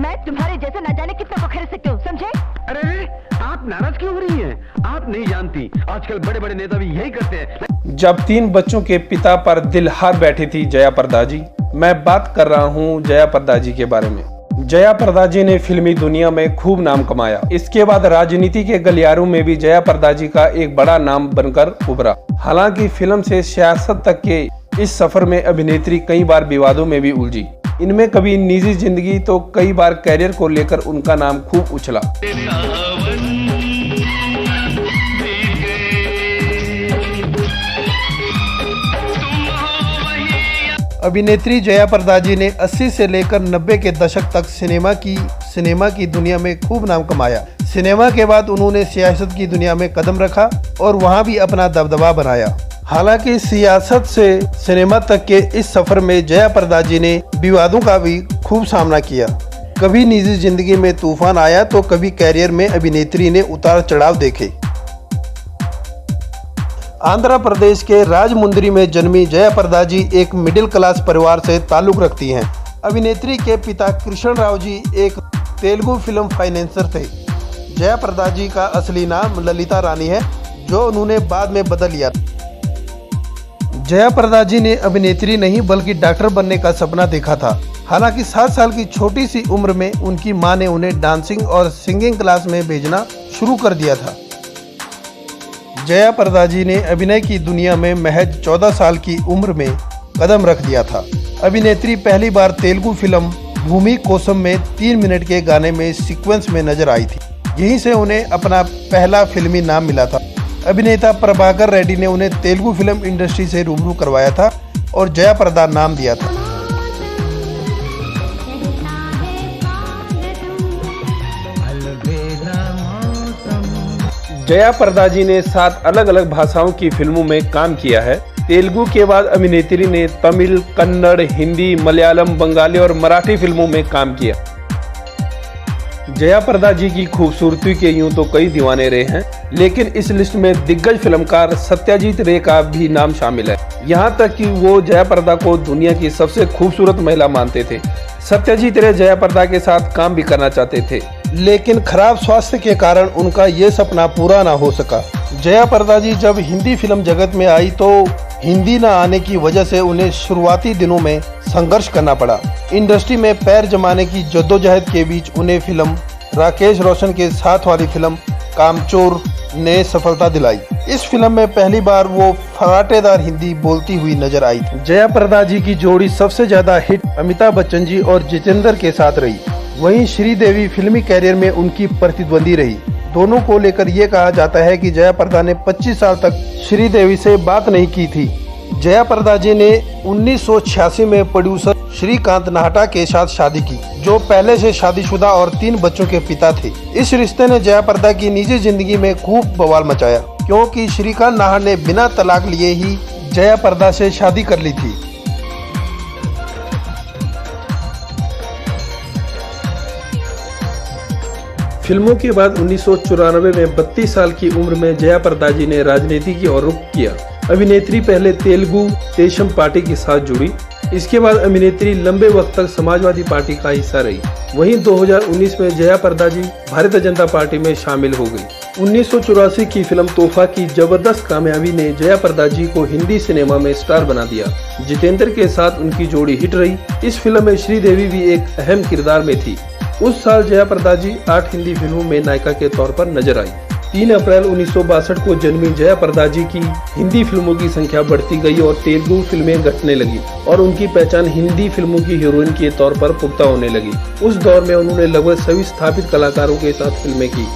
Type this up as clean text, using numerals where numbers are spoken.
मैं तुम्हारे जैसे न जाने कितना बखेर सकती हूँ, समझे? अरे आप नाराज क्यों हो रही हैं? आप नहीं जानती, आजकल बड़े बड़े नेता भी यही करते हैं। जब 3 बच्चों के पिता पर दिल हार बैठी थी जया प्रदा जी, मैं बात कर रहा हूँ जया प्रदा जी के बारे में। जया प्रदा जी ने फिल्मी दुनिया में खूब नाम कमाया। इसके बाद राजनीति के गलियारों में भी जया प्रदा जी का एक बड़ा नाम बनकर उभरा। हालांकि फिल्म से सियासत तक के इस सफर में अभिनेत्री कई बार विवादों में भी उलझी। इनमें कभी निजी जिंदगी तो कई बार कैरियर को लेकर उनका नाम खूब उछला। अभिनेत्री जया प्रदा जी ने 80 से लेकर 90 के दशक तक सिनेमा की दुनिया में खूब नाम कमाया। सिनेमा के बाद उन्होंने सियासत की दुनिया में कदम रखा और वहां भी अपना दबदबा बनाया। हालांकि सियासत से सिनेमा तक के इस सफर में जया प्रदा जी ने विवादों का भी खूब सामना किया। कभी निजी जिंदगी में तूफान आया तो कभी कैरियर में अभिनेत्री ने उतार चढ़ाव देखे। आंध्र प्रदेश के राजमुंद्री में जन्मी जया प्रदा जी एक मिडिल क्लास परिवार से ताल्लुक रखती हैं। अभिनेत्री के पिता कृष्ण राव जी एक तेलुगु फिल्म फाइनेंसर थे। जया प्रदा जी का असली नाम ललिता रानी है, जो उन्होंने बाद में बदल लिया। जया प्रदा जी ने अभिनेत्री नहीं बल्कि डॉक्टर बनने का सपना देखा था। हालांकि 7 साल की छोटी सी उम्र में उनकी मां ने उन्हें डांसिंग और सिंगिंग क्लास में भेजना शुरू कर दिया था। जया प्रदा जी ने अभिनय की दुनिया में महज 14 साल की उम्र में कदम रख दिया था। अभिनेत्री पहली बार तेलुगु फिल्म भूमि कोसम में 3 मिनट के गाने में सीक्वेंस में नजर आई थी। यहीं से उन्हें अपना पहला फिल्मी नाम मिला था। अभिनेता प्रभाकर रेड्डी ने उन्हें तेलुगु फिल्म इंडस्ट्री से रूबरू करवाया था और जया प्रदा नाम दिया था। जया प्रदा जी ने 7 अलग अलग भाषाओं की फिल्मों में काम किया है। तेलुगु के बाद अभिनेत्री ने तमिल, कन्नड़, हिंदी, मलयालम, बंगाली और मराठी फिल्मों में काम किया। जया प्रदा जी की खूबसूरती के यूं तो कई दीवाने रहे हैं, लेकिन इस लिस्ट में दिग्गज फिल्मकार सत्यजीत रे का भी नाम शामिल है। यहाँ तक कि वो जया प्रदा को दुनिया की सबसे खूबसूरत महिला मानते थे। सत्यजीत रे जया प्रदा के साथ काम भी करना चाहते थे, लेकिन खराब स्वास्थ्य के कारण उनका ये सपना पूरा ना हो सका। जया प्रदा जी जब हिंदी फिल्म जगत में आई तो हिंदी न आने की वजह से उन्हें शुरुआती दिनों में संघर्ष करना पड़ा। इंडस्ट्री में पैर जमाने की जद्दोजहद के बीच उन्हें फिल्म राकेश रोशन के साथ वाली फिल्म कामचोर ने सफलता दिलाई। इस फिल्म में पहली बार वो फराटेदार हिंदी बोलती हुई नजर आई थी। जया प्रदा जी की जोड़ी सबसे ज्यादा हिट अमिताभ बच्चन जी और जितेंद्र के साथ रही। वहीं श्रीदेवी फिल्मी कैरियर में उनकी प्रतिद्वंदी रही। दोनों को लेकर ये कहा जाता है कि जया प्रदा ने 25 साल तक श्रीदेवी से बात नहीं की थी। जया प्रदा जी ने 1986 में प्रोड्यूसर श्रीकांत नाहटा के साथ शादी की, जो पहले से शादीशुदा और 3 बच्चों के पिता थे। इस रिश्ते ने जया प्रदा की निजी जिंदगी में खूब बवाल मचाया, क्योंकि श्रीकांत नाहटा ने बिना तलाक लिए ही जया प्रदा से शादी कर ली थी। फिल्मों के बाद 1994 में 32 साल की उम्र में जया प्रदा जी ने राजनीति की ओर रुख किया। अभिनेत्री पहले तेलुगु देशम पार्टी के साथ जुड़ी। इसके बाद अभिनेत्री लंबे वक्त तक समाजवादी पार्टी का हिस्सा रही। वहीं 2019 में जया प्रदा जी भारतीय जनता पार्टी में शामिल हो गई। 1984 की फिल्म तोहफा की जबरदस्त कामयाबी ने जया प्रदा जी को हिंदी सिनेमा में स्टार बना दिया। जितेंद्र के साथ उनकी जोड़ी हिट रही। इस फिल्म में श्रीदेवी भी एक अहम किरदार में थी। उस साल जया प्रदा जी 8 हिंदी फिल्मों में नायिका के तौर पर नजर आई। 3 अप्रैल 1962 को जन्मी जया प्रदा जी की हिंदी फिल्मों की संख्या बढ़ती गई और तेलुगु फिल्में घटने लगी और उनकी पहचान हिंदी फिल्मों की हीरोइन के तौर पर पुख्ता होने लगी। उस दौर में उन्होंने लगभग सभी स्थापित कलाकारों के साथ फिल्में की।